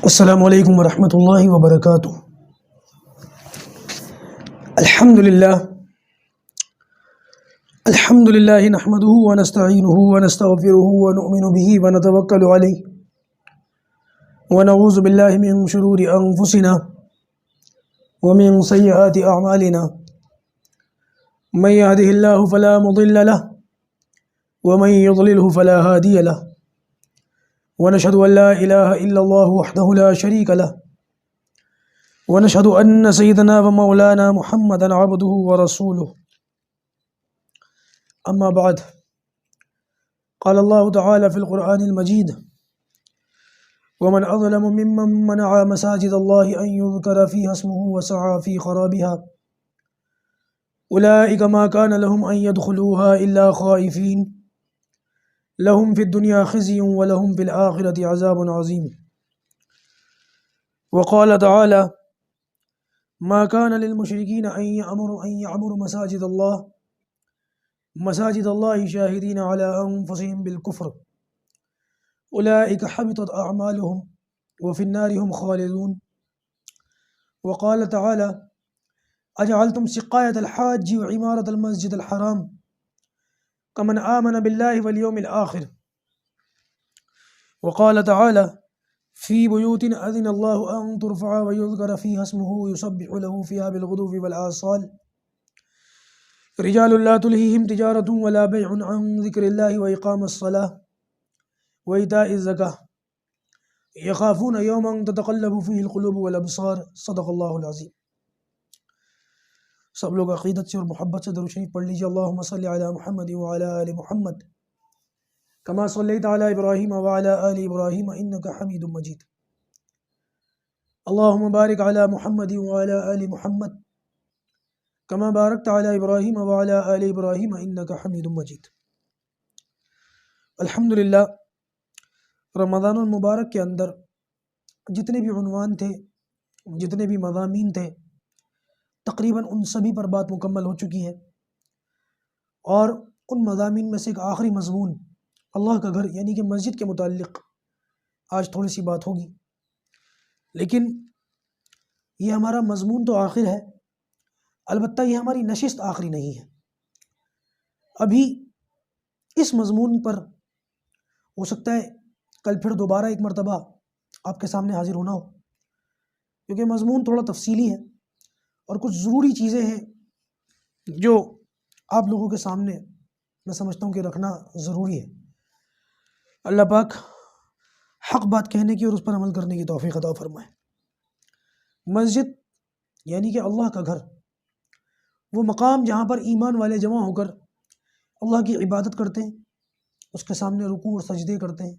السلام علیکم ورحمۃ اللہ وبرکاتہ۔ الحمد للہ نحمده ونستعینه ونستغفره ونؤمن به ونتوکل علیہ ونعوذ باللہ من شرور انفسنا ومن سیئات اعمالنا من يهده اللہ فلا مضل له ومن يضلله فلا هادی له ونشهد أن لا إله إلا الله وحده لا شريك له ونشهد أن سيدنا ومولانا محمدا عبده ورسوله أما بعد، قال الله تعالى في القرآن المجيد: ومن أظلم ممن منع مساجد الله أن يذكر فيها اسمه وسعى في خرابها أولئك ما كان لهم أن يدخلوها إلا خائفين لهم في الدنيا خزي ولهم في الآخرة عذاب عظيم. وقال تعالى: ما كان للمشركين أن يعمروا مساجد الله شاهدين على أنفسهم بالكفر أولئك حبطت أعمالهم وفي النار هم خالدون. وقال تعالى: أجعلتم سقاية الحاج وعمارة المسجد الحرام كمن آمن بالله واليوم الآخر. وقال تعالى: في بيوت أذن الله أن ترفع ويذكر فيها اسمه يسبح له فيها بالغدو والآصال رجال لا تلهيهم تجارة ولا بيع عن ذكر الله وإقام الصلاة وإيتاء الزكاة يخافون يوما تتقلب فيه القلوب والأبصار. صدق اللہ العظیم. سب لوگ عقیدت سے اور محبت سے درود شریف پڑھ لیجیے. اللہم صلی علی محمد وعلی آل محمد کما صلیت علی ابراہیم وعلی آل ابراہیم انک حمید مجید. اللہم بارک علی محمد وعلی آل محمد کما بارکت علی ابراہیم وعلی آل ابراہیم انک حمید مجید. الحمدللہ، رمضان المبارک کے اندر جتنے بھی عنوان تھے، جتنے بھی مضامین تھے، تقریباً ان سبھی پر بات مکمل ہو چکی ہے. اور ان مضامین میں سے ایک آخری مضمون اللہ کا گھر یعنی کہ مسجد کے متعلق آج تھوڑی سی بات ہوگی. لیکن یہ ہمارا مضمون تو آخر ہے، البتہ یہ ہماری نشست آخری نہیں ہے. ابھی اس مضمون پر ہو سکتا ہے کل پھر دوبارہ ایک مرتبہ آپ کے سامنے حاضر ہونا ہو، کیونکہ مضمون تھوڑا تفصیلی ہے اور کچھ ضروری چیزیں ہیں جو آپ لوگوں کے سامنے میں سمجھتا ہوں کہ رکھنا ضروری ہے. اللہ پاک حق بات کہنے کی اور اس پر عمل کرنے کی توفیق عطا فرمائے. مسجد یعنی کہ اللہ کا گھر، وہ مقام جہاں پر ایمان والے جمع ہو کر اللہ کی عبادت کرتے ہیں، اس کے سامنے رکوع اور سجدے کرتے ہیں،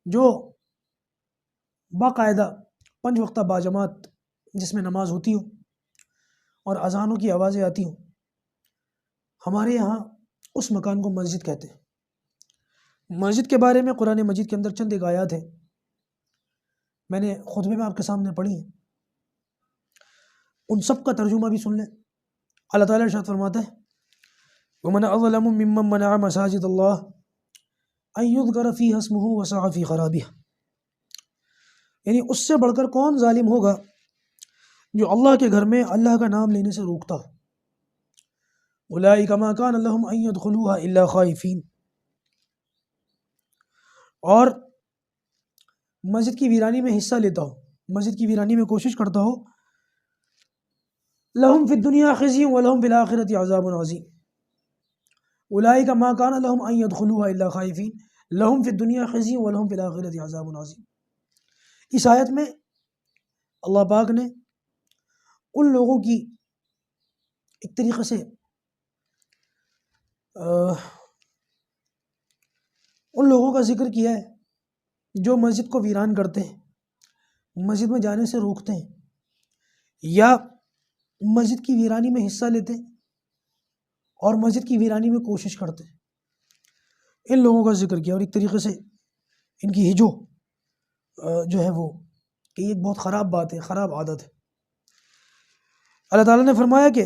جو باقاعدہ 5 وقتہ باجماعت جس میں نماز ہوتی ہو اور اذانوں کی آوازیں آتی ہوں. ہمارے یہاں اس مکان کو مسجد کہتے ہیں. مسجد کے بارے میں قرآن مجید کے اندر چند ایک آیات ہیں، میں نے خطبے میں آپ کے سامنے پڑھی ہیں. ان سب کا ترجمہ بھی سن لیں. اللہ تعالیٰ ارشاد فرماتا ہے: وَمَنْ أَظْلَمُ مِمَّنْ مَنَعَ مَسَاجِدَ اللَّهِ أَنْ يُذْكَرَ فِيهَا اسْمُهُ وَسَعَى فِي خَرَابِهَا. یعنی اس سے بڑھ کر کون ظالم ہوگا جو اللہ کے گھر میں اللہ کا نام لینے سے روکتا ہو. أُولَٰئِكَ مَا كَانَ لَهُمْ أَن يَدْخُلُوهَا إِلَّا خَائِفِينَ. اور مسجد کی ویرانی میں حصہ لیتا ہو، مسجد کی ویرانی میں کوشش کرتا ہو، لَهُمْ فِي الدُّنْيَا خِزْيٌ وَلَهُمْ فِي الْآخِرَةِ عَذَابٌ عَظِيمٌ. أُولَٰئِكَ مَا كَانَ لَهُمْ أَن يَدْخُلُوهَا إِلَّا خَائِفِينَ لَهُمْ فِي الدُّنْيَا خِزْيٌ وَلَهُمْ فِي الْآخِرَةِ عَذَابٌ عَظِيمٌ. اس آیت میں اللہ پاک نے ان لوگوں کی ایک طریقے سے ان لوگوں کا ذکر کیا ہے جو مسجد کو ویران کرتے ہیں، مسجد میں جانے سے روکتے ہیں یا مسجد کی ویرانی میں حصہ لیتے ہیں اور مسجد کی ویرانی میں کوشش کرتے ہیں. ان لوگوں کا ذکر کیا اور ایک طریقے سے ان کی ہجو جو ہے وہ کہ یہ ایک بہت خراب بات ہے، خراب عادت ہے. اللہ تعالیٰ نے فرمایا کہ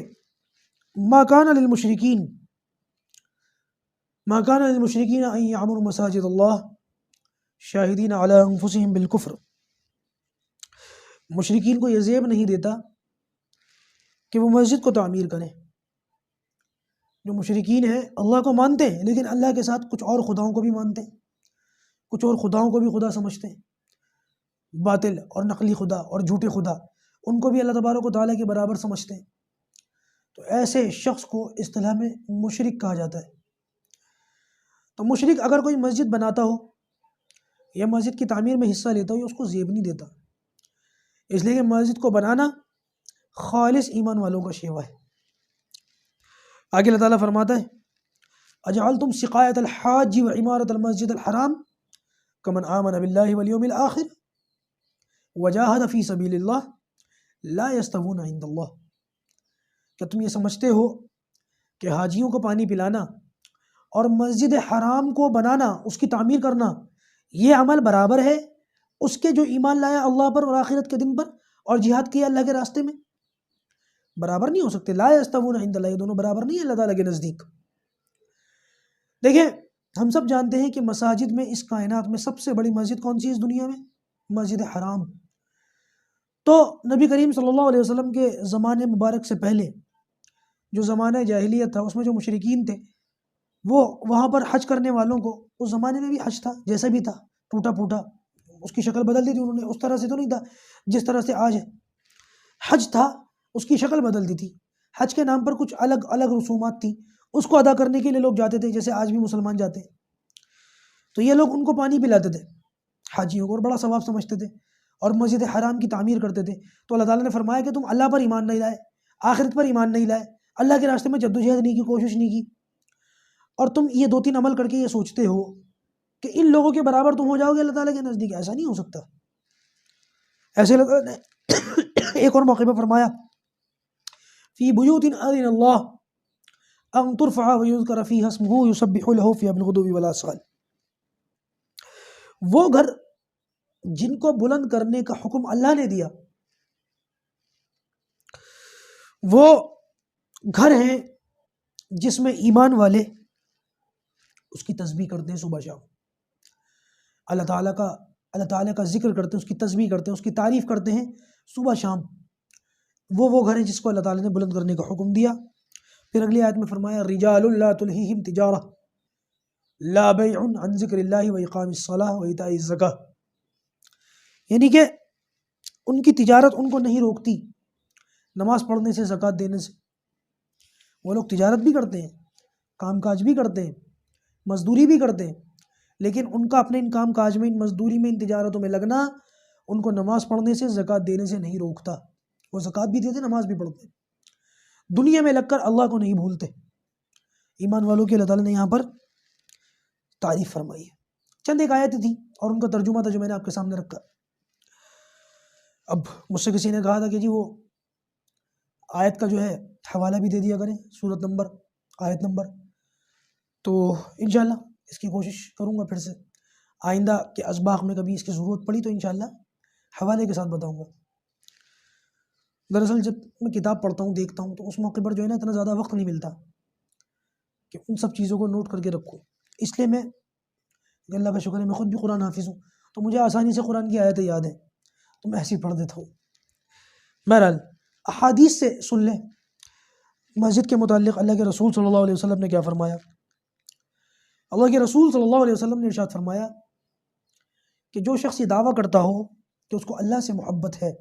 ما کان للمشرکین ما كان للمشركين أن يعمروا مساجد الله شاهدين على أنفسهم بالكفر مشرکین کو یہ زیب نہیں دیتا کہ وہ مسجد کو تعمیر کریں۔ جو مشرکین ہیں اللہ کو مانتے ہیں لیکن اللہ کے ساتھ کچھ اور خداؤں کو بھی مانتے ہیں، کچھ اور خداؤں کو بھی خدا سمجھتے ہیں، باطل اور نقلی خدا اور جھوٹے خدا، ان کو بھی اللہ تبارک و تعالیٰ کے برابر سمجھتے ہیں۔ تو ایسے شخص کو اصطلاح میں مشرک کہا جاتا ہے۔ تو مشرک اگر کوئی مسجد بناتا ہو یا مسجد کی تعمیر میں حصہ لیتا ہو، یا اس کو زیب نہیں دیتا، اس لیے کہ مسجد کو بنانا خالص ایمان والوں کا شیوا ہے۔ آگے اللہ تعالیٰ فرماتا ہے اجعلتم سقایۃ الحاج وعمارۃ المسجد الحرام کمن آمن باللہ والیوم الآخر وجاہد فی سبیل اللہ لا یستوون عند اللہ۔ کیا تم یہ سمجھتے ہو کہ حاجیوں کو پانی پلانا اور مسجد حرام کو بنانا، اس کی تعمیر کرنا، یہ عمل برابر ہے اس کے جو ایمان لایا اللہ پر اور آخرت کے دن پر اور جہاد کیا اللہ کے راستے میں؟ برابر نہیں ہو سکتے۔ لا یستوون عند اللہ، یہ دونوں برابر نہیں ہیں اللہ تعالیٰ کے نزدیک۔ دیکھیں، ہم سب جانتے ہیں کہ مساجد میں اس کائنات میں سب سے بڑی مسجد کون سی ہے اس دنیا میں؟ مسجد حرام۔ تو نبی کریم صلی اللہ علیہ وسلم کے زمانے مبارک سے پہلے جو زمانہ جاہلیت تھا، اس میں جو مشرکین تھے وہ وہاں پر حج کرنے والوں کو، اس زمانے میں بھی حج تھا جیسا بھی تھا، ٹوٹا پھوٹا، اس کی شکل بدل دی تھی انہوں نے، اس طرح سے تو نہیں تھا جس طرح سے آج ہے۔ حج تھا، اس کی شکل بدل دی تھی، حج کے نام پر کچھ الگ الگ رسومات تھیں، اس کو ادا کرنے کے لیے لوگ جاتے تھے جیسے آج بھی مسلمان جاتے ہیں۔ تو یہ لوگ ان کو پانی پلاتے تھے حاجیوں کو اور بڑا ثواب سمجھتے تھے اور مسجد حرام کی تعمیر کرتے تھے۔ تو اللہ تعالیٰ نے فرمایا کہ تم اللہ پر ایمان نہیں لائے، آخرت پر ایمان نہیں لائے، اللہ کے راستے میں جدوجہد نہیں کی، کوشش نہیں کی، اور تم یہ 2-3 عمل کر کے یہ سوچتے ہو کہ ان لوگوں کے برابر تم ہو جاؤ گے اللہ تعالیٰ کے نزدیک۔ ایسا نہیں ہو سکتا۔ ایسے اللہ تعالیٰ نے ایک اور موقع پر فرمایا فی بیوت اذن اللہ ان ترفع ویذکر فیہا اسمہ یسبح لہ فیہا بالغدو والآصال۔ وہ گھر جن کو بلند کرنے کا حکم اللہ نے دیا، وہ گھر ہیں جس میں ایمان والے اس کی تسبیح کرتے ہیں صبح شام، اللہ تعالیٰ کا ذکر کرتے ہیں، اس کی تسبیح کرتے ہیں، اس کی تعریف کرتے ہیں صبح شام۔ وہ گھر ہیں جس کو اللہ تعالیٰ نے بلند کرنے کا حکم دیا۔ پھر اگلی آیت میں فرمایا رجال لا تلہیہم تجارہ لا بیع عن ذکر اللہ واقام الصلاۃ وایتاء الزکاۃ، یعنی کہ ان کی تجارت ان کو نہیں روکتی نماز پڑھنے سے، زکوٰۃ دینے سے۔ وہ لوگ تجارت بھی کرتے ہیں، کام کاج بھی کرتے ہیں، مزدوری بھی کرتے ہیں، لیکن ان کا اپنے ان کام کاج میں، ان مزدوری میں، ان تجارتوں میں لگنا ان کو نماز پڑھنے سے، زکوٰۃ دینے سے نہیں روکتا۔ وہ زکوٰۃ بھی دیتے، نماز بھی پڑھتے، دنیا میں لگ کر اللہ کو نہیں بھولتے۔ ایمان والوں کی اللہ تعالیٰ نے یہاں پر تعریف فرمائی ہے۔ چند ایک آیتیں تھیں اور ان کا ترجمہ تھا جو میں نے آپ کے سامنے رکھا۔ اب مجھ سے کسی نے کہا تھا کہ جی وہ آیت کا جو ہے حوالہ بھی دے دیا کریں، سورت نمبر، آیت نمبر، تو انشاءاللہ اس کی کوشش کروں گا پھر سے، آئندہ کے اسباق میں کبھی اس کی ضرورت پڑی تو انشاءاللہ حوالے کے ساتھ بتاؤں گا۔ دراصل جب میں کتاب پڑھتا ہوں، دیکھتا ہوں، تو اس موقع پر جو ہے نا اتنا زیادہ وقت نہیں ملتا کہ ان سب چیزوں کو نوٹ کر کے رکھوں، اس لیے میں اللہ کا شکر ہے میں خود بھی قرآن حافظ ہوں تو مجھے آسانی سے قرآن کی آیتیں یاد ہیں تو میں ایسے ہی پڑھ دیتا ہوں۔ بہرحال احادیث سے سن لیں مسجد کے متعلق اللہ کے رسول صلی اللہ علیہ وسلم نے کیا فرمایا۔ اللہ کے رسول صلی اللہ علیہ وسلم نے ارشاد فرمایا کہ جو شخص یہ دعویٰ کرتا ہو کہ اس کو اللہ سے محبت ہے،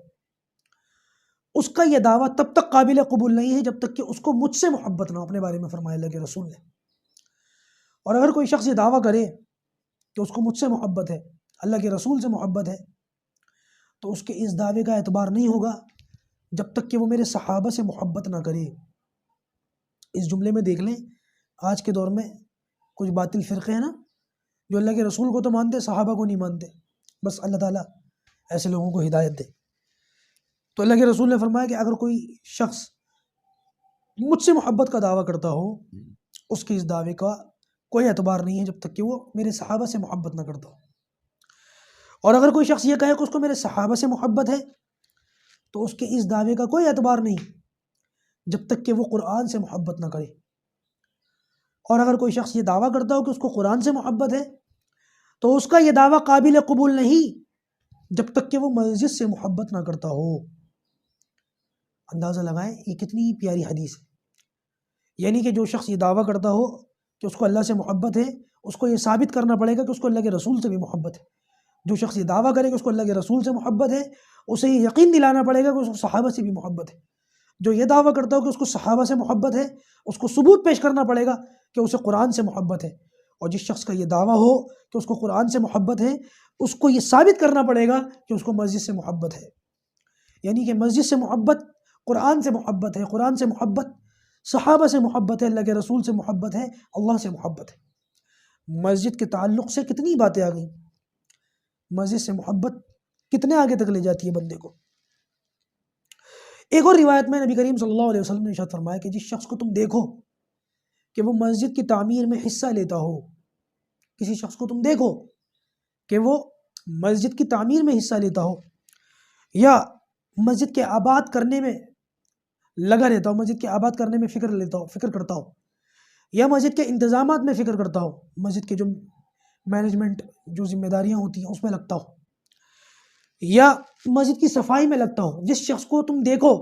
اس کا یہ دعویٰ تب تک قابل قبول نہیں ہے جب تک کہ اس کو مجھ سے محبت نہ، اپنے بارے میں فرمایا اللہ کے رسول نے۔ اور اگر کوئی شخص یہ دعویٰ کرے کہ اس کو مجھ سے محبت ہے، اللہ کے رسول سے محبت ہے، تو اس کے اس دعوے کا اعتبار نہیں ہوگا جب تک کہ وہ میرے صحابہ سے محبت نہ کرے۔ اس جملے میں دیکھ لیں آج کے دور میں کچھ باطل فرقے ہیں نا جو اللہ کے رسول کو تو مانتے، صحابہ کو نہیں مانتے۔ بس اللہ تعالیٰ ایسے لوگوں کو ہدایت دے۔ تو اللہ کے رسول نے فرمایا کہ اگر کوئی شخص مجھ سے محبت کا دعویٰ کرتا ہو، اس کے اس دعوے کا کوئی اعتبار نہیں ہے جب تک کہ وہ میرے صحابہ سے محبت نہ کرتا ہو۔ اور اگر کوئی شخص یہ کہے کہ اس کو میرے صحابہ سے محبت ہے، تو اس کے اس دعوے کا کوئی اعتبار نہیں جب تک کہ وہ قرآن سے محبت نہ کرے۔ اور اگر کوئی شخص یہ دعویٰ کرتا ہو کہ اس کو قرآن سے محبت ہے، تو اس کا یہ دعویٰ قابل قبول نہیں جب تک کہ وہ مسجد سے محبت نہ کرتا ہو۔ اندازہ لگائیں یہ کتنی پیاری حدیث ہے، یعنی کہ جو شخص یہ دعویٰ کرتا ہو کہ اس کو اللہ سے محبت ہے، اس کو یہ ثابت کرنا پڑے گا کہ اس کو اللہ کے رسول سے بھی محبت ہے۔ جو شخص یہ دعویٰ کرے کہ اس کو اللہ کے رسول سے محبت ہے، اسے یہ یقین دلانا پڑے گا کہ اس کو صحابہ سے بھی محبت ہے۔ جو یہ دعویٰ کرتا ہو کہ اس کو صحابہ سے محبت ہے، اس کو ثبوت پیش کرنا پڑے گا کہ اسے قرآن سے محبت ہے۔ اور جس شخص کا یہ دعویٰ ہو کہ اس کو قرآن سے محبت ہے، اس کو یہ ثابت کرنا پڑے گا کہ اس کو مسجد سے محبت ہے۔ یعنی کہ مسجد سے محبت، قرآن سے محبت ہے، قرآن سے محبت، صحابہ سے محبت ہے، اللہ کے رسول سے محبت ہے، اللہ سے محبت ہے۔ مسجد کے تعلق سے کتنی باتیں آ گئیں، مسجد سے محبت کتنے آگے تک لے جاتی ہے بندے کو۔ ایک اور روایت میں نبی کریم صلی اللہ علیہ وسلم نے ارشاد فرمایا کہ جس شخص کو تم دیکھو کہ وہ مسجد کی تعمیر میں حصہ لیتا ہو، کسی شخص کو تم دیکھو کہ وہ مسجد کی تعمیر میں حصہ لیتا ہو، یا مسجد کے آباد کرنے میں لگا رہتا ہو، مسجد کے آباد کرنے میں فکر کرتا ہو، یا مسجد کے انتظامات میں فکر کرتا ہو، مسجد کے جو مینجمنٹ جو ذمہ داریاں ہوتی ہیں اس میں لگتا ہو، یا مسجد کی صفائی میں لگتا ہو، جس شخص کو تم دیکھو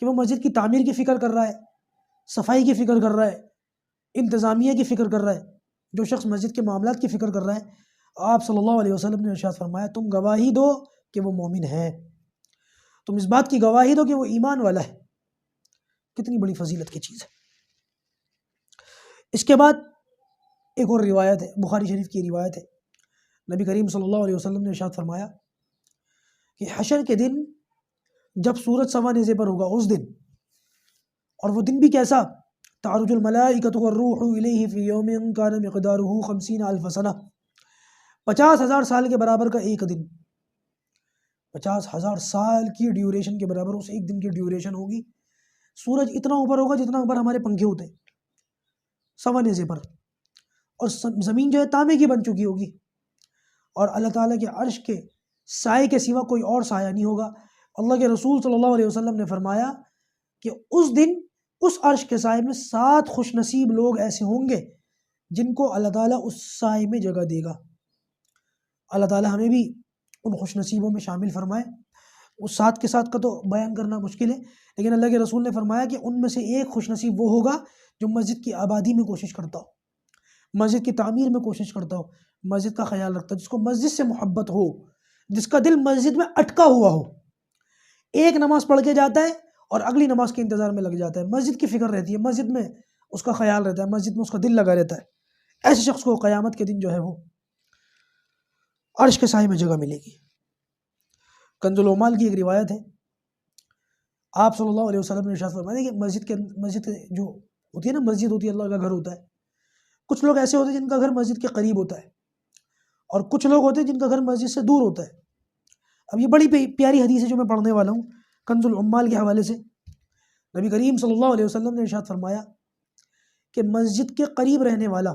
کہ وہ مسجد کی تعمیر کی فکر کر رہا ہے، صفائی کی فکر کر رہا ہے، انتظامیہ کی فکر کر رہا ہے، جو شخص مسجد کے معاملات کی فکر کر رہا ہے، آپ صلی اللہ علیہ وسلم نے ارشاد فرمایا تم گواہی دو کہ وہ مومن ہے، تم اس بات کی گواہی دو کہ وہ ایمان والا ہے۔ کتنی بڑی فضیلت کی چیز ہے۔ اس کے بعد ایک اور روایت ہے، بخاری شریف کی روایت ہے، نبی کریم صلی اللہ علیہ وسلم نے ارشاد فرمایا کہ حشر کے دن جب سورج سوا نیزے پر ہوگا اس دن، اور وہ دن بھی کیسا، تعرج الملائکۃ والروح الیہ فی یوم کان مقدارہ 50,000 سنہ، 50,000 سال کے برابر کا ایک دن، 50,000 سال کی ڈیوریشن کے برابر اس ایک دن کی ڈیوریشن ہوگی۔ سورج اتنا اوپر ہوگا جتنا اوپر ہمارے پنکھے ہوتے ہیں سوا نیزے پر، اور زمین جو ہے تانبے کی بن چکی ہوگی، اور اللہ تعالیٰ کے عرش کے سائے کے سوا کوئی اور سایہ نہیں ہوگا۔ اللہ کے رسول صلی اللہ علیہ وسلم نے فرمایا کہ اس دن اس عرش کے سائے میں 7 خوش نصیب لوگ ایسے ہوں گے جن کو اللہ تعالیٰ اس سائے میں جگہ دے گا۔ اللہ تعالیٰ ہمیں بھی ان خوش نصیبوں میں شامل فرمائے۔ اس 7 کے ساتھ کا تو بیان کرنا مشکل ہے، لیکن اللہ کے رسول نے فرمایا کہ ان میں سے ایک خوش نصیب وہ ہوگا جو مسجد کی آبادی میں کوشش کرتا ہو، مسجد کی تعمیر میں کوشش کرتا ہو، مسجد کا خیال رکھتا ہے، جس کو مسجد سے محبت ہو، جس کا دل مسجد میں اٹکا ہوا ہو، ایک نماز پڑھ کے جاتا ہے اور اگلی نماز کے انتظار میں لگ جاتا ہے، مسجد کی فکر رہتی ہے، مسجد میں اس کا خیال رہتا ہے، مسجد میں اس کا دل لگا رہتا ہے، ایسے شخص کو قیامت کے دن جو ہے وہ عرش کے سائے میں جگہ ملے گی۔ کنز العمال کی ایک روایت ہے، آپ صلی اللہ علیہ وسلم نے ارشاد فرمایا کہ مسجد جو ہوتی ہے نا، مسجد ہوتی ہے، اللہ کا گھر ہوتا ہے، کچھ لوگ ایسے ہوتے ہیں جن کا گھر مسجد کے قریب ہوتا ہے، اور کچھ لوگ ہوتے ہیں جن کا گھر مسجد سے دور ہوتا ہے۔ اب یہ بڑی پیاری حدیث ہے جو میں پڑھنے والا ہوں کنز العمال کے حوالے سے۔ نبی کریم صلی اللہ علیہ وسلم نے ارشاد فرمایا کہ مسجد کے قریب رہنے والا،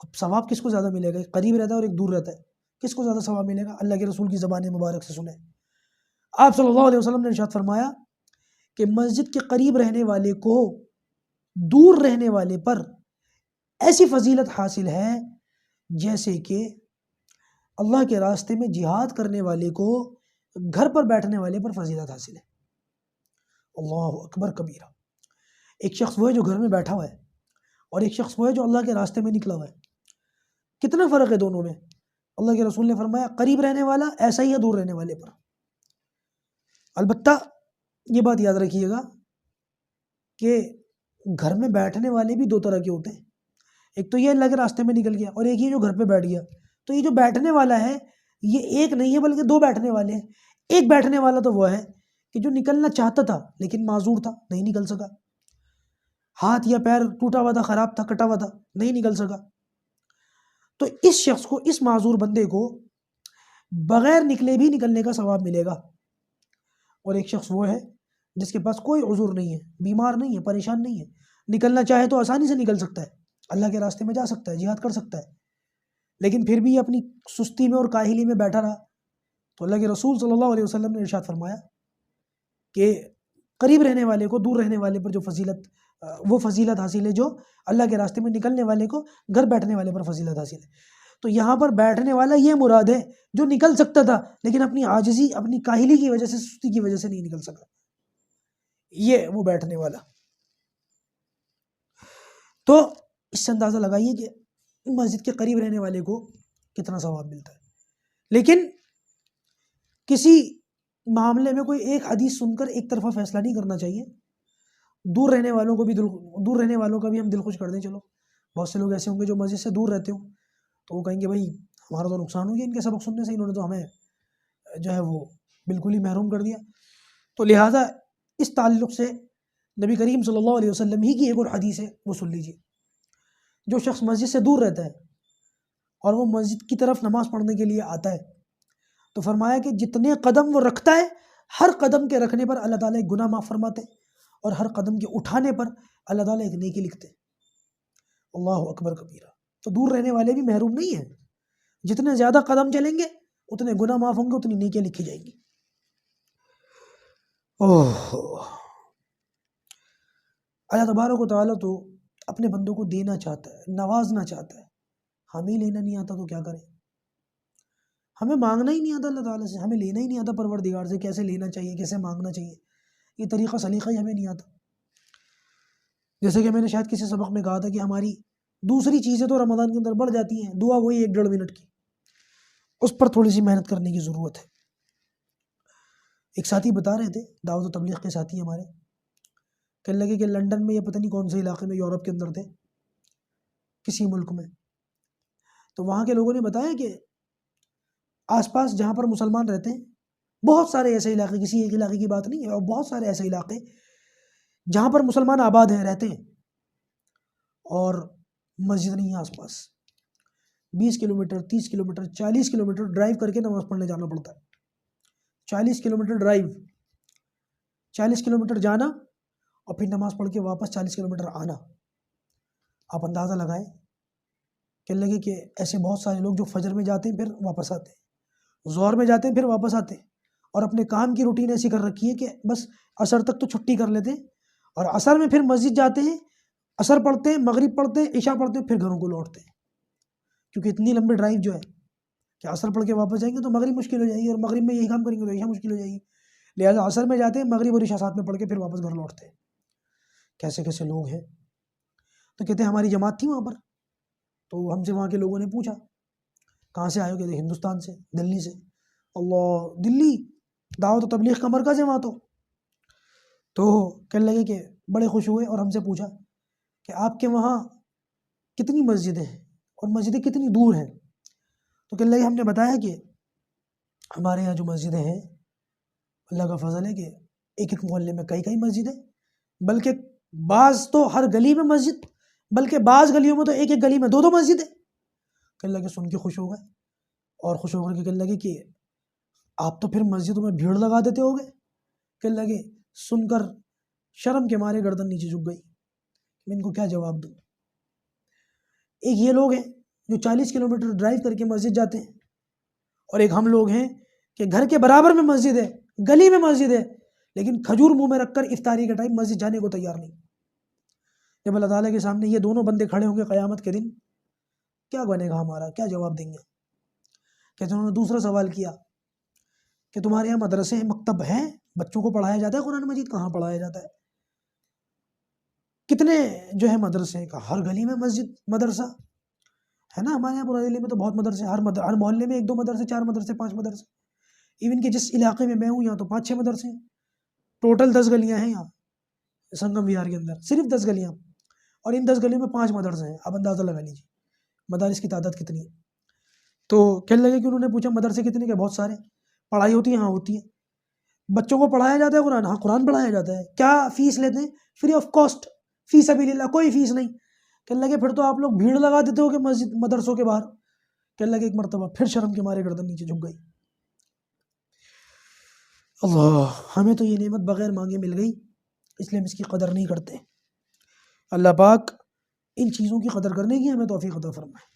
اب ثواب کس کو زیادہ ملے گا، ایک قریب رہتا ہے اور ایک دور رہتا ہے، کس کو زیادہ ثواب ملے گا؟ اللہ کے رسول کی زبان مبارک سے سنیں۔ آپ صلی اللہ علیہ وسلم نے ارشاد فرمایا کہ مسجد کے قریب رہنے والے کو دور رہنے والے پر ایسی فضیلت حاصل ہے جیسے کہ اللہ کے راستے میں جہاد کرنے والے کو گھر پر بیٹھنے والے پر فضیلت حاصل ہے۔ اللہ اکبر کبیرہ۔ ایک شخص وہ ہے جو گھر میں بیٹھا ہوا ہے، اور ایک شخص وہ ہے جو اللہ کے راستے میں نکلا ہوا ہے، کتنا فرق ہے دونوں میں؟ اللہ کے رسول نے فرمایا قریب رہنے والا ایسا ہی ہے دور رہنے والے پر۔ البتہ یہ بات یاد رکھیے گا کہ گھر میں بیٹھنے والے بھی 2 طرح کے ہوتے ہیں، ایک تو یہ اللہ کے راستے میں نکل گیا، اور ایک یہ جو گھر پہ بیٹھ گیا۔ تو یہ جو بیٹھنے والا ہے یہ ایک نہیں ہے بلکہ 2 بیٹھنے والے ہیں۔ ایک بیٹھنے والا تو وہ ہے کہ جو نکلنا چاہتا تھا لیکن معذور تھا، نہیں نکل سکا، ہاتھ یا پیر ٹوٹا ہوا تھا، خراب تھا، کٹا ہوا تھا، نہیں نکل سکا، تو اس شخص کو، اس معذور بندے کو بغیر نکلے بھی نکلنے کا ثواب ملے گا۔ اور ایک شخص وہ ہے جس کے پاس کوئی عذر نہیں ہے، بیمار نہیں ہے، پریشان نہیں ہے، نکلنا چاہے تو آسانی سے نکل سکتا ہے، اللہ کے راستے میں جا سکتا ہے، جہاد کر سکتا ہے، لیکن پھر بھی اپنی سستی میں اور کاہلی میں بیٹھا رہا، تو اللہ کے رسول صلی اللہ علیہ وسلم نے ارشاد فرمایا کہ قریب رہنے والے کو دور رہنے والے پر جو وہ فضیلت حاصل ہے جو اللہ کے راستے میں نکلنے والے کو گھر بیٹھنے والے پر فضیلت حاصل ہے۔ تو یہاں پر بیٹھنے والا یہ مراد ہے جو نکل سکتا تھا لیکن اپنی عاجزی اپنی کاہلی کی وجہ سے سستی کی وجہ سے نہیں نکل سکا، یہ وہ بیٹھنے والا۔ تو اس سے اندازہ لگائیے کہ مسجد کے قریب رہنے والے کو کتنا ثواب ملتا ہے۔ لیکن کسی معاملے میں کوئی ایک حدیث سن کر ایک طرفہ فیصلہ نہیں کرنا چاہیے، دور رہنے والوں کا بھی ہم دل خوش کر دیں۔ چلو بہت سے لوگ ایسے ہوں گے جو مسجد سے دور رہتے ہوں تو وہ کہیں گے بھائی ہمارا تو نقصان ہو گیا ان کے سبق سننے سے، انہوں نے تو ہمیں جو ہے وہ بالکل ہی محروم کر دیا۔ تو لہٰذا اس تعلق سے نبی کریم صلی اللہ علیہ وسلم ہی کی ایک اور حدیث ہے، وہ سن لیجیے۔ جو شخص مسجد سے دور رہتا ہے اور وہ مسجد کی طرف نماز پڑھنے کے لیے آتا ہے تو فرمایا کہ جتنے قدم وہ رکھتا ہے ہر قدم کے رکھنے پر اللہ تعالیٰ ایک گناہ معاف فرماتے اور ہر قدم کے اٹھانے پر اللہ تعالیٰ ایک نیکی لکھتے۔ اللہ اکبر کبیرہ۔ تو دور رہنے والے بھی محروم نہیں ہیں، جتنے زیادہ قدم چلیں گے اتنے گناہ معاف ہوں گے، اتنی نیکیاں لکھی جائیں گی۔ اللہ تبارک و تعالیٰ تو اپنے بندوں کو دینا چاہتا ہے، نوازنا چاہتا ہے، ہمیں لینا نہیں آتا تو کیا کریں؟ ہمیں مانگنا ہی نہیں آتا اللہ تعالیٰ سے، ہمیں لینا ہی نہیں آتا پروردگار سے، کیسے لینا چاہیے، کیسے مانگنا چاہیے، یہ طریقہ سلیقہ ہی ہمیں نہیں آتا۔ جیسے کہ میں نے شاید کسی سبق میں کہا تھا کہ ہماری دوسری چیزیں تو رمضان کے اندر بڑھ جاتی ہیں، دعا وہی 1-1.5 منٹ کی، اس پر تھوڑی سی محنت کرنے کی ضرورت ہے۔ ایک ساتھی بتا رہے تھے، دعوت و تبلیغ کے ساتھی ہمارے، کہنے لگے کہ لنڈن میں یا پتہ نہیں کون سے علاقے میں، یورپ کے اندر تھے، کسی ملک میں، تو وہاں کے لوگوں نے بتایا کہ آس پاس جہاں پر مسلمان رہتے ہیں بہت سارے ایسے علاقے، کسی ایک علاقے کی بات نہیں ہے، اور بہت سارے ایسے علاقے جہاں پر مسلمان آباد ہیں، رہتے ہیں، اور مسجد نہیں ہے آس پاس، 20 کلومیٹر 30 کلومیٹر 40 کلومیٹر ڈرائیو کر کے نماز پڑھنے جانا پڑتا ہے۔ 40 کلومیٹر ڈرائیو، 40 کلومیٹر جانا اور پھر نماز پڑھ کے واپس 40 کلومیٹر آنا۔ آپ اندازہ لگائیں، کہنے لگے کہ ایسے بہت سارے لوگ جو فجر میں جاتے ہیں پھر واپس آتے ہیں، ظہر میں جاتے ہیں پھر واپس آتے ہیں، اور اپنے کام کی روٹین ایسی کر رکھی ہے کہ بس عصر تک تو چھٹی کر لیتے ہیں، اور عصر میں پھر مسجد جاتے ہیں، عصر پڑھتے ہیں، مغرب پڑھتے ہیں، عشاء پڑھتے ہیں، پھر گھروں کو لوٹتے ہیں، کیونکہ اتنی لمبی ڈرائیو جو ہے کہ عصر پڑھ کے واپس جائیں گے تو مغرب مشکل ہو جائے گی، اور مغرب میں یہی کام کریں گے تو عشاء مشکل ہو جائے گی، لہٰذا عصر میں جاتے ہیں، مغرب اور عشاء ساتھ میں پڑھ کے پھر واپس گھر لوٹتے ہیں۔ کیسے کیسے لوگ ہیں؟ تو کہتے ہیں ہماری جماعت تھی وہاں پر، تو ہم سے وہاں کے لوگوں نے پوچھا کہاں سے آئے ہو؟ کہتے ہندوستان سے، دلی سے۔ اللہ، دلی دعوت و تبلیغ کا مرکز ہے وہاں تو کہنے لگے کہ بڑے خوش ہوئے اور ہم سے پوچھا کہ آپ کے وہاں کتنی مسجدیں ہیں اور مسجدیں کتنی دور ہیں؟ تو کہنے لگے ہم نے بتایا کہ ہمارے یہاں جو مسجدیں ہیں اللہ کا فضل ہے کہ ایک ایک محلے میں کئی مسجدیں، بلکہ بعض تو ہر گلی میں مسجد، بلکہ بعض گلیوں میں تو ایک ایک گلی میں 2 مسجدیں۔ کہنے لگے سن کے خوش ہو گئے، اور خوش ہو کر کے کہنے لگے کہ آپ تو پھر مسجدوں میں بھیڑ لگا دیتے ہو گے۔ کہنے لگے سن کر شرم کے مارے گردن نیچے جھک گئی، میں ان کو کیا جواب دوں۔ ایک یہ لوگ ہیں جو 40 کلومیٹر ڈرائیو کر کے مسجد جاتے ہیں، اور ایک ہم لوگ ہیں کہ گھر کے برابر میں مسجد ہے، گلی میں مسجد ہے، لیکن کھجور منہ میں رکھ کر افطاری کے ٹائم مسجد جانے کو تیار نہیں۔ جب اللہ تعالیٰ کے سامنے یہ دونوں بندے کھڑے ہوں گے قیامت کے دن، کیا بنے گا ہمارا، کیا جواب دیں گے؟ کہ انہوں نے دوسرا سوال کیا کہ تمہارے یہاں مدرسے ہیں، مکتب ہیں، بچوں کو پڑھایا جاتا ہے قرآن مجید؟ کہاں پڑھایا جاتا ہے؟ کتنے جو ہے مدرسے ہیں؟ کہا ہر گلی میں مسجد مدرسہ ہے نا، ہمارے یہاں پورا دلی میں تو بہت مدرسے، ہر محلے میں 1-2 مدرسے، 4 مدرسے، 5 مدرسے، ایون کہ جس علاقے میں ہوں یہاں تو 5-6 مدرسے ہیں، ٹوٹل 10 گلیاں ہیں یہاں سنگم وہار کے اندر، صرف 10 گلیاں، اور ان 10 گلیوں میں 5 مدرسے ہیں۔ اب اندازہ لگا لیجیے مدارس کی تعداد کتنی ہے۔ تو کہنے لگے کہ انہوں نے پوچھا مدرسے کتنے کے؟ بہت سارے۔ پڑھائی ہوتی ہے؟ ہاں ہوتی ہے۔ بچوں کو پڑھایا جاتا ہے قرآن؟ ہاں قرآن پڑھایا جاتا ہے۔ کیا فیس لیتے ہیں؟ فری آف کاسٹ، فی سبیل اللہ، کوئی فیس نہیں۔ کہنے لگے پھر تو آپ لوگ بھیڑ لگا دیتے ہو کہ مسجد مدرسوں کے باہر؟ کہنے لگے ایک مرتبہ پھر شرم کے مارے گردن نیچے جھک گئی۔ اللہ، ہمیں تو یہ نعمت بغیر مانگے مل گئی، اس لیے ہم اس کی قدر نہیں کرتے۔ اللہ پاک ان چیزوں کی قدر کرنے کی ہمیں توفیق عطا فرمائے۔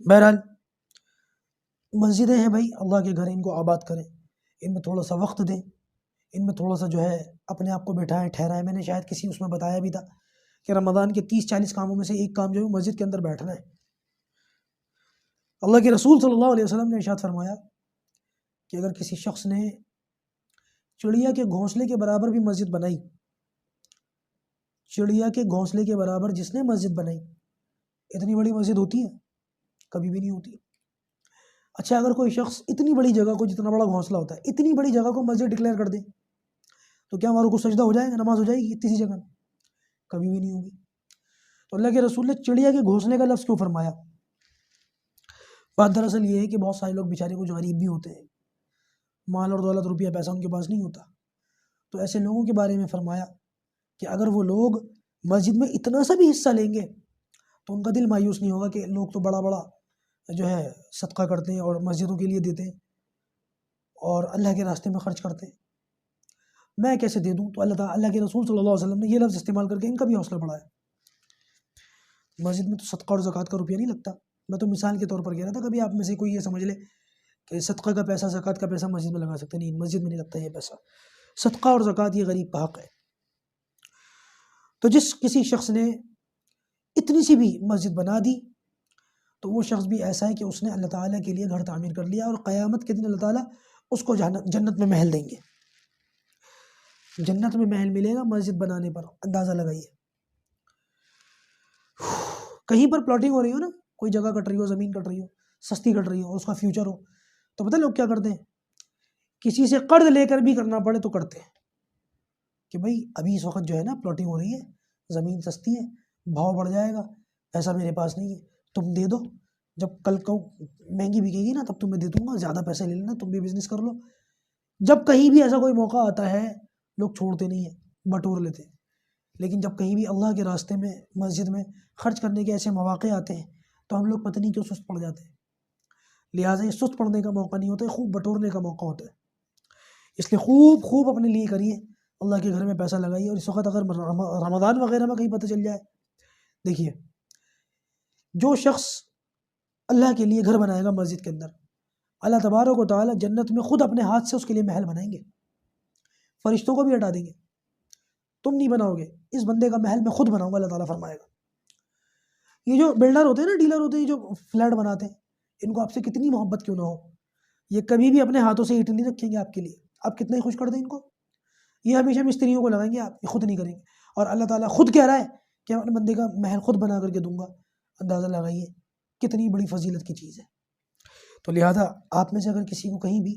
بہرحال مسجدیں ہیں بھائی، اللہ کے گھر، ان کو آباد کریں، ان میں تھوڑا سا وقت دیں، ان میں تھوڑا سا جو ہے اپنے آپ کو بٹھائیں، ٹھہرائیں۔ میں نے شاید کسی اس میں بتایا بھی تھا کہ رمضان کے 30-40 کاموں میں سے ایک کام جو ہے مسجد کے اندر بیٹھنا ہے۔ اللہ کے رسول صلی اللہ علیہ وسلم نے ارشاد فرمایا کہ اگر کسی شخص نے چڑیا کے گھونسلے کے برابر بھی مسجد بنائی، چڑیا کے گھونسلے کے برابر جس نے مسجد بنائی، اتنی بڑی مسجد ہوتی ہے؟ کبھی بھی نہیں ہوتی۔ اچھا، اگر کوئی شخص اتنی بڑی جگہ کو، جتنا بڑا گھونسلہ ہوتا ہے، اتنی بڑی جگہ کو مسجد ڈکلیئر کر دے تو کیا ہمارے کو سجدہ ہو جائے گا، نماز ہو جائے گی اتنی سی جگہ میں؟ کبھی بھی نہیں ہوگی۔ تو اللہ کے رسول نے چڑیا کے گھونسلے کا لفظ کیوں فرمایا؟ بات دراصل یہ ہے کہ بہت سارے لوگ بیچارے کچھ غریب بھی ہوتے ہیں، مال اور دولت، روپیہ پیسہ ان کے پاس نہیں ہوتا، تو ایسے لوگوں کے بارے میں فرمایا کہ اگر وہ لوگ مسجد میں اتنا سا بھی حصہ لیں گے تو ان کا دل مایوس نہیں ہوگا کہ لوگ تو بڑا بڑا جو ہے صدقہ کرتے ہیں اور مسجدوں کے لیے دیتے ہیں اور اللہ کے راستے میں خرچ کرتے ہیں، میں کیسے دے دوں؟ تو اللہ کے رسول صلی اللہ علیہ وسلم نے یہ لفظ استعمال کر کے ان کا بھی حوصلہ بڑھایا۔ مسجد میں تو صدقہ اور زکوٰۃ کا روپیہ نہیں لگتا، میں تو مثال کے طور پر کہہ رہا تھا، کبھی آپ میں سے کوئی یہ سمجھ لے کہ صدقہ کا پیسہ، زکوٰۃ کا پیسہ مسجد میں لگا سکتے، نہیں، مسجد میں نہیں لگتا یہ پیسہ، صدقہ اور زکوٰۃ یہ غریب کا حق ہے۔ تو جس کسی شخص نے اتنی سی بھی مسجد بنا دی تو وہ شخص بھی ایسا ہے کہ اس نے اللہ تعالیٰ کے لیے گھر تعمیر کر لیا، اور قیامت کے دن اللہ تعالیٰ اس کو جنت میں محل دیں گے، جنت میں محل ملے گا مسجد بنانے پر۔ اندازہ لگائیے، کہیں پر پلاٹنگ ہو رہی ہو نا، کوئی جگہ کٹ رہی ہو، زمین کٹ رہی ہو، سستی کٹ رہی ہو، اور اس کا فیوچر ہو، تو پتہ لوگ کیا کرتے ہیں؟ کسی سے قرض لے کر بھی کرنا پڑے تو کرتے ہیں کہ بھائی ابھی اس وقت جو ہے نا پلاٹنگ ہو رہی ہے، زمین سستی ہے، بھاؤ بڑھ جائے گا، پیسہ میرے پاس نہیں ہے، تم دے دو، جب کل کو مہنگی بکے گی نا تب تمہیں دے دوں گا، زیادہ پیسے لے لینا، تم بھی بزنس کر لو۔ جب کہیں بھی ایسا کوئی موقع آتا ہے لوگ چھوڑتے نہیں ہیں، بٹور لیتے ہیں، لیکن جب کہیں بھی اللہ کے راستے میں مسجد میں خرچ کرنے کے ایسے مواقع آتے ہیں تو ہم لوگ پتہ نہیں کیوں سست پڑ جاتے ہیں۔ لہٰذا یہ سست پڑنے کا موقع نہیں ہوتا ہے، خوب بٹورنے کا موقع ہوتا ہے، اس لیے خوب اپنے لیے کریے، اللہ کے گھر میں پیسہ لگائیے۔ اور اس وقت اگر رمضان وغیرہ میں کہیں پتہ چل جائے، دیکھیے جو شخص اللہ کے لیے گھر بنائے گا مسجد کے اندر، اللہ تبارک و تعالیٰ جنت میں خود اپنے ہاتھ سے اس کے لیے محل بنائیں گے، فرشتوں کو بھی ہٹا دیں گے، تم نہیں بناؤ گے، اس بندے کا محل میں خود بناؤں گا، اللہ تعالیٰ فرمائے گا۔ یہ جو بلڈر ہوتے ہیں نا، ڈیلر ہوتے ہیں جو فلیٹ بناتے ہیں، ان کو آپ سے کتنی محبت کیوں نہ ہو، یہ کبھی بھی اپنے ہاتھوں سے اینٹ نہیں رکھیں گے آپ کے لیے، آپ کتنا ہی خوش کر دیں ان کو، یہ ہمیشہ مستریوں کو لگائیں گے، آپ یہ خود نہیں کریں گے۔ اور اللہ تعالیٰ خود کہہ رہا ہے کہ میں اپنے بندے کا محل خود بنا کر کے دوں گا، اندازہ لگائیے کتنی بڑی فضیلت کی چیز ہے۔ تو لہٰذا آپ میں سے اگر کسی کو کہیں بھی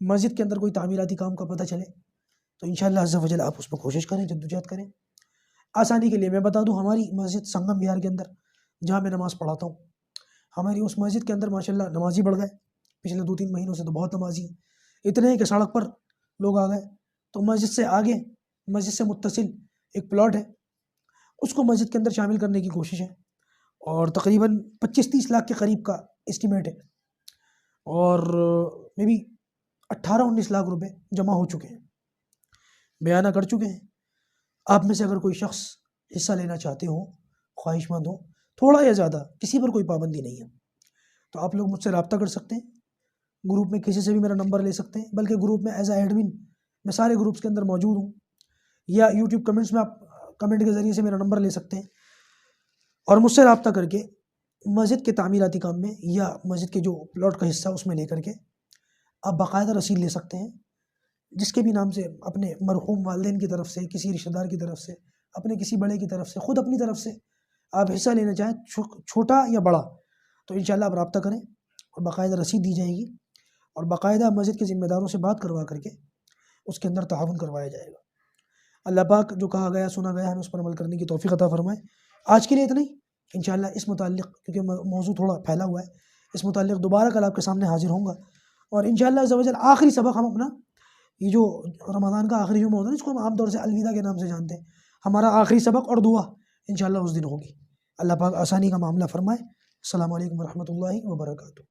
مسجد کے اندر کوئی تعمیراتی کام کا پتہ چلے تو انشاءاللہ عز و جل آپ اس میں کوشش کریں، جدوجہد کریں۔ آسانی کے لیے میں بتا دوں، ہماری مسجد سنگم وہار کے اندر جہاں میں نماز پڑھاتا ہوں، ہماری اس مسجد کے اندر ماشاءاللہ نمازی بڑھ گئے، پچھلے 2-3 مہینوں سے تو بہت نمازی ہیں، اتنے ہیں کہ سڑک پر لوگ آ گئے۔ تو مسجد سے آگے، مسجد سے متصل ایک پلاٹ ہے، اس کو مسجد کے اندر شامل کرنے کی کوشش ہے، اور تقریباً 25-30 لاکھ کے قریب کا اسٹیمیٹ ہے، اور میں بھی 18-19 لاکھ روپے جمع ہو چکے ہیں، بیانہ کر چکے ہیں۔ آپ میں سے اگر کوئی شخص حصہ لینا چاہتے ہوں، خواہش مند ہوں، تھوڑا یا زیادہ، کسی پر کوئی پابندی نہیں ہے، تو آپ لوگ مجھ سے رابطہ کر سکتے ہیں، گروپ میں کسی سے بھی میرا نمبر لے سکتے ہیں، بلکہ گروپ میں ایز اے ایڈمن میں سارے گروپس کے اندر موجود ہوں، یا یوٹیوب کمنٹس میں آپ کمنٹ کے ذریعے سے میرا نمبر لے سکتے ہیں، اور مجھ سے رابطہ کر کے مسجد کے تعمیراتی کام میں یا مسجد کے جو پلاٹ کا حصہ اس میں لے کر کے آپ باقاعدہ رسید لے سکتے ہیں، جس کے بھی نام سے، اپنے مرحوم والدین کی طرف سے، کسی رشتہ دار کی طرف سے، اپنے کسی بڑے کی طرف سے، خود اپنی طرف سے آپ حصہ لینا چاہیں، چھوٹا یا بڑا، تو انشاءاللہ آپ رابطہ کریں اور باقاعدہ رسید دی جائے گی، اور باقاعدہ مسجد کے ذمہ داروں سے بات کروا کر کے اس کے اندر تعاون کروایا جائے گا۔ اللہ پاک جو کہا گیا، سنا گیا، ہمیں اس پر عمل کرنے کی توفیق عطا فرمائے۔ آج کے لیے اتنا ہی، انشاءاللہ اس متعلق، کیونکہ موضوع تھوڑا پھیلا ہوا ہے، اس متعلق دوبارہ کل آپ کے سامنے حاضر ہوں گا، اور انشاءاللہ عز و جل آخری سبق ہم اپنا، یہ جو رمضان کا آخری جمعہ ہوتا ہے، اس کو ہم عام طور سے الوداع کے نام سے جانتے ہیں، ہمارا آخری سبق اور دعا انشاءاللہ اس دن ہوگی۔ اللہ پاک آسانی کا معاملہ فرمائے۔ السلام علیکم ورحمۃ اللہ وبرکاتہ۔